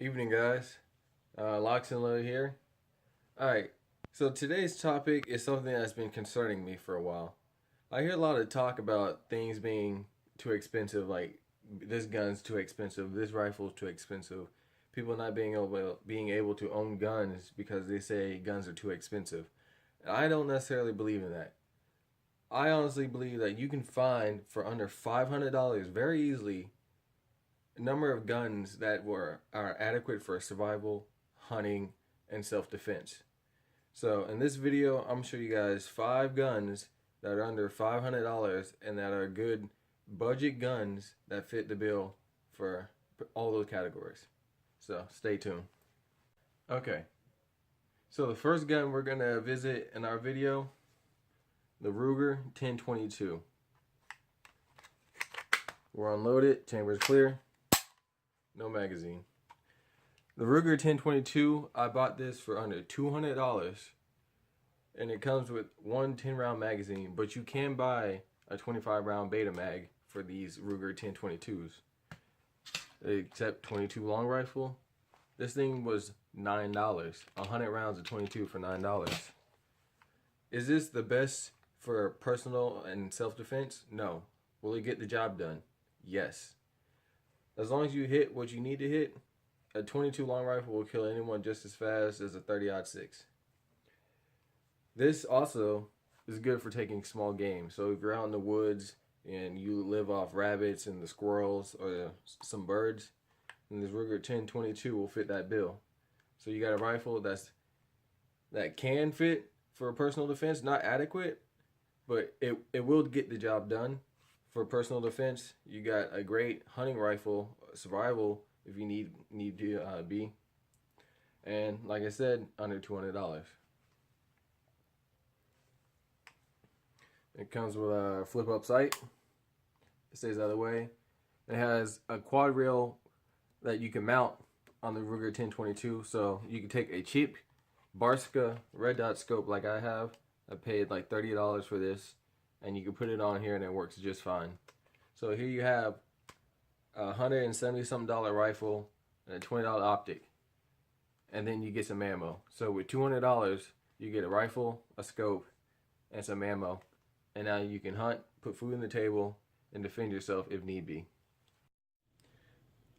Evening, guys. LocsNLoad here. Alright, so today's topic is something that's been concerning me for a while. I hear a lot of talk about things being too expensive, like this gun's too expensive, this rifle's too expensive. People not being able to own guns because they say guns are too expensive. I don't necessarily believe in that. I honestly believe that you can find for under $500 very easily a number of guns that are adequate for survival, hunting, and self-defense. So in this video, I'm gonna show you guys 5 guns that are under $500 and that are good budget guns that fit the bill for all those categories. So stay tuned. Okay, so the first gun we're gonna visit in our video, the Ruger 1022. We're unloaded, chamber's clear, no magazine. The Ruger 1022, I bought this for under $200, and it comes with one 10-round magazine, but you can buy a 25-round beta mag for these Ruger 1022s. Except 22 long rifle. This thing was $9. 100 rounds of 22 for $9. Is this the best for personal and self-defense? No. Will it get the job done? Yes. As long as you hit what you need to hit, a 22 long rifle will kill anyone just as fast as a 30-06. This also is good for taking small game. So if you're out in the woods and you live off rabbits and the squirrels or some birds, then this Ruger 1022 will fit that bill. So you got a rifle that can fit for personal defense, not adequate, but it will get the job done. For personal defense, you got a great hunting rifle, survival if you need to be, and like I said, under $200. It comes with a flip-up sight. It stays out of the way. It has a quad rail that you can mount on the Ruger 1022, so you can take a cheap Barska red dot scope like I have. I paid like $30 for this, and you can put it on here and it works just fine. So here you have a $170-something rifle and a $20 optic, and then you get some ammo. So with $200, you get a rifle, a scope, and some ammo, and now you can hunt, put food on the table, and defend yourself if need be.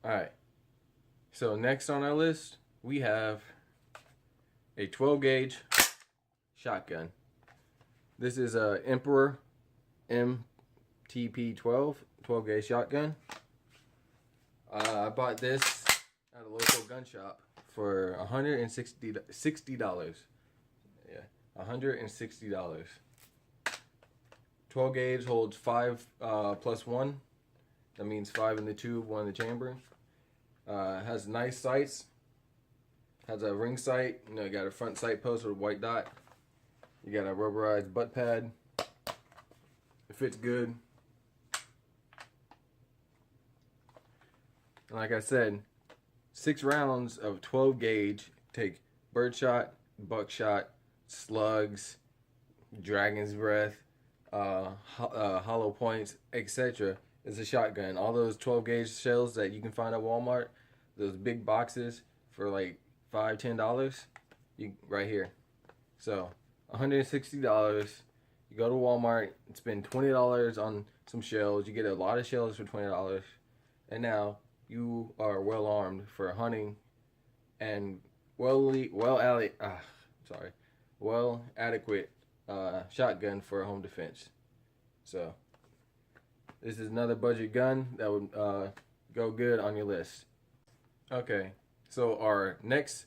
Alright, so next on our list, we have a 12-gauge shotgun. This is a Emperor MTP-12 12-gauge shotgun. I bought this at a local gun shop for $160. Yeah, $160. 12 gauge holds 5 plus 1. That means 5 in the tube, 1 in the chamber. Has nice sights. Has a ring sight. You got a front sight post with a white dot. You got a rubberized butt pad. It fits good. And like I said, 6 rounds of 12 gauge take birdshot, buckshot, slugs, dragon's breath, hollow points, etc. It's a shotgun. All those 12 gauge shells that you can find at Walmart, those big boxes for like $5, $10, right here. So $160. You go to Walmart and spend $20 on some shells. You get a lot of shells for $20, and now you are well armed for hunting and adequate shotgun for home defense. So this is another budget gun that would go good on your list. Okay, so our next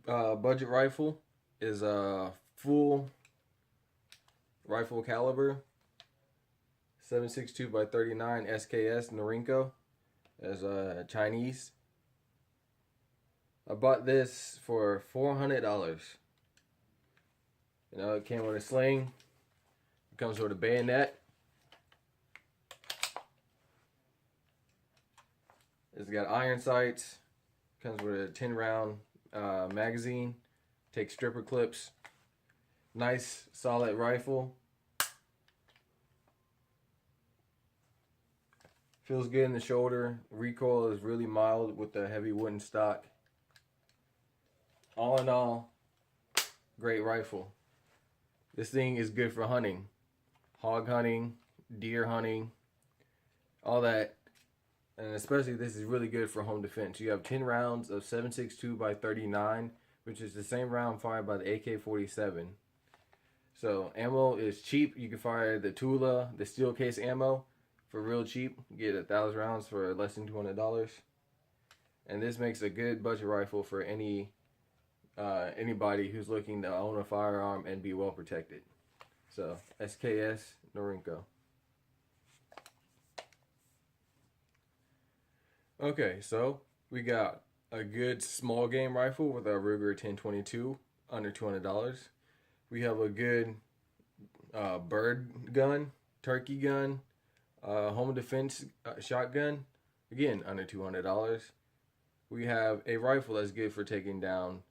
budget rifle is a full rifle caliber 7.62 by 39 SKS Norinco. As a Chinese. I bought this for $400. You know, it came with a sling. It comes with a bayonet. It's got iron sights. Comes with a 10-round magazine. Takes stripper clips. Nice, solid rifle. Feels good in the shoulder. Recoil is really mild with the heavy wooden stock. all in all, great rifle. This thing is good for hunting, hog hunting, deer hunting, all that. And especially this is really good for home defense. You have 10 rounds of 7.62 by 39, which is the same round fired by the AK-47. So ammo is cheap. You can fire the Tula, the steel case ammo for real cheap. You get 1,000 rounds for less than $200. And this makes a good budget rifle for anybody who's looking to own a firearm and be well protected. So SKS Norinco. Okay, so we got a good small game rifle with our Ruger 1022 under $200. We have a good bird gun, turkey gun, home defense shotgun, again under $200. We have a rifle that's good for taking down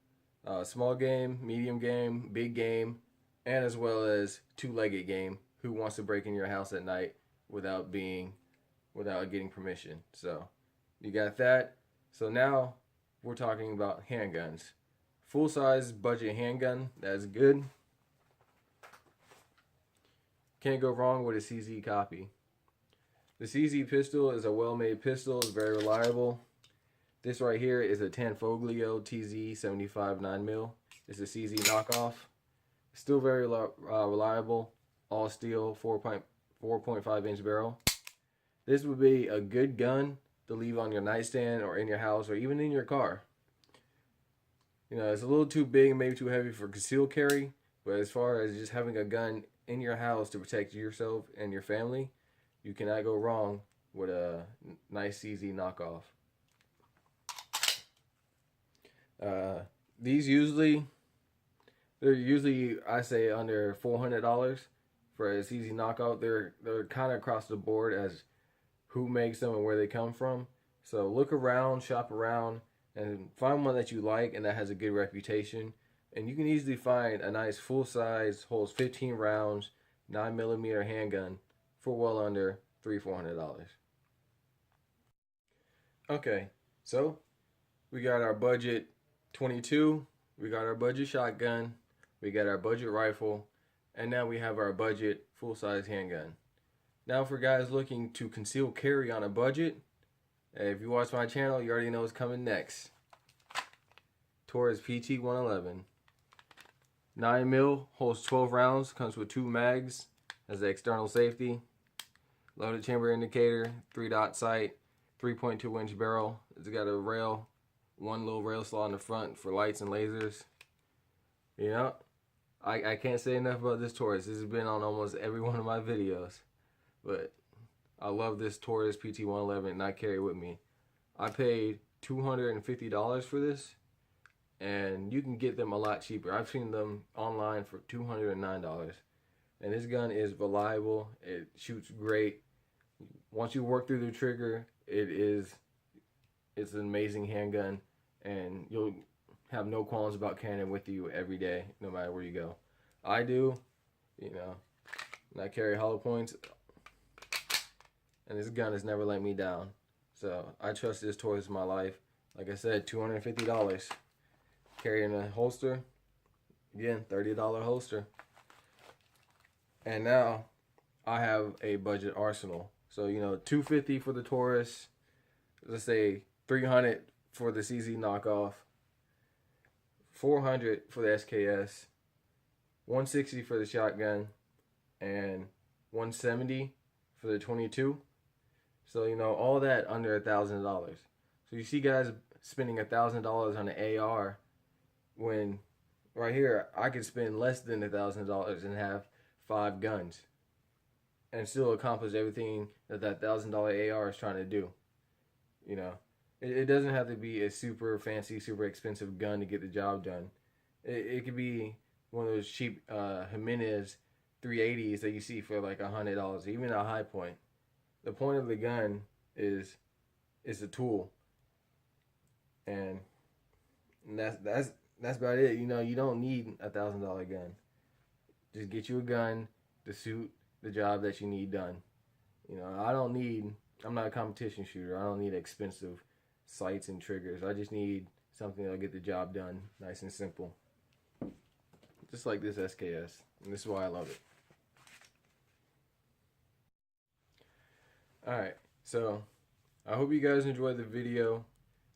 small game, medium game, big game, and as well as two-legged game who wants to break in your house at night without getting permission. So you got that. So now we're talking about handguns. Full-size budget handgun, that's good. Can't go wrong with a CZ copy. The CZ pistol is a well-made pistol. It's very reliable. This right here is a Tanfoglio TZ 75 9mm. It's a CZ knockoff. Still very reliable. All steel, 4.5 inch barrel. This would be a good gun to leave on your nightstand or in your house or even in your car. You know, it's a little too big and maybe too heavy for concealed carry, but as far as just having a gun in your house to protect yourself and your family, you cannot go wrong with a nice CZ knockoff. These they're usually I say under $400 for a CZ knockoff. They're kind of across the board as who makes them and where they come from. So look around, shop around, and find one that you like and that has a good reputation. And you can easily find a nice full size, holds 15 rounds, 9mm handgun for well under $300-400. Okay, so we got our budget 22, we got our budget shotgun, we got our budget rifle, and now we have our budget full-size handgun. Now for guys looking to conceal carry on a budget, if you watch my channel, you already know what's coming next. Taurus PT-111. 9mm, holds 12 rounds, comes with 2 mags, has the external safety, loaded chamber indicator, 3-dot sight, 3.2 inch barrel. It's got a rail, one little rail slot in the front for lights and lasers. You know, I can't say enough about this Taurus. This has been on almost every one of my videos. But I love this Taurus PT-111 and I carry it with me. I paid $250 for this, and you can get them a lot cheaper. I've seen them online for $209. And this gun is reliable. It shoots great. Once you work through the trigger, it's an amazing handgun, and you'll have no qualms about carrying it with you every day, no matter where you go. I do, you know, and I carry hollow points, and this gun has never let me down. So I trust this Taurus in my life. Like I said, $250. Carrying a holster, again, $30 holster. And now I have a budget arsenal. So, you know, $250 for the Taurus, let's say $300 for the CZ knockoff, $400 for the SKS, $160 for the shotgun, and $170 for the 22. So, you know, all that under $1,000. So you see guys spending $1,000 on an AR when right here I could spend less than $1,000 and have 5 guns and still accomplish everything that $1,000 AR is trying to do. You know, it doesn't have to be a super fancy, super expensive gun to get the job done. It could be one of those cheap Jimenez 380s that you see for like $100, even a high point. The point of the gun is a tool, and that's about it. You know, you don't need $1,000 gun. Just get you a gun to suit the job that you need done. You know, I'm not a competition shooter. I don't need expensive sights and triggers. I just need something that'll get the job done nice and simple. Just like this SKS. And this is why I love it. Alright, so I hope you guys enjoyed the video.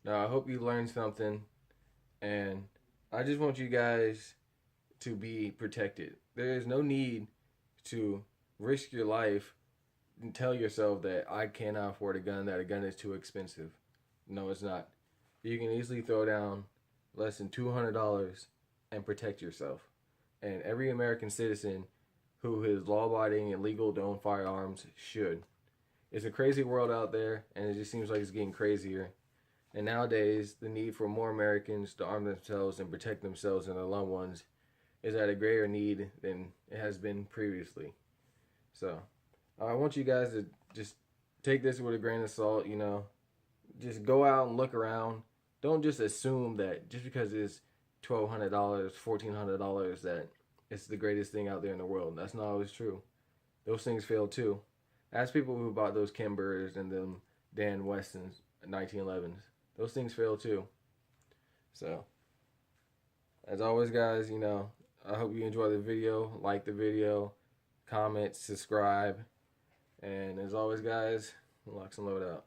Now I hope you learned something. And I just want you guys to be protected. There is no need to risk your life and tell yourself that I cannot afford a gun, that a gun is too expensive. No, it's not. You can easily throw down less than $200 and protect yourself. And every American citizen who is law-abiding and legal to own firearms should. It's a crazy world out there, and it just seems like it's getting crazier. And nowadays, the need for more Americans to arm themselves and protect themselves and their loved ones is at a greater need than it has been previously. So, I want you guys to just take this with a grain of salt, you know. Just go out and look around. Don't just assume that just because it's $1,200, $1,400 that it's the greatest thing out there in the world. That's not always true. Those things fail too. Ask people who bought those Kimbers and them Dan Westons 1911s. Those things fail too. So, as always, guys, you know, I hope you enjoy the video. Like the video, comment, subscribe. And as always, guys, Locs and Load out.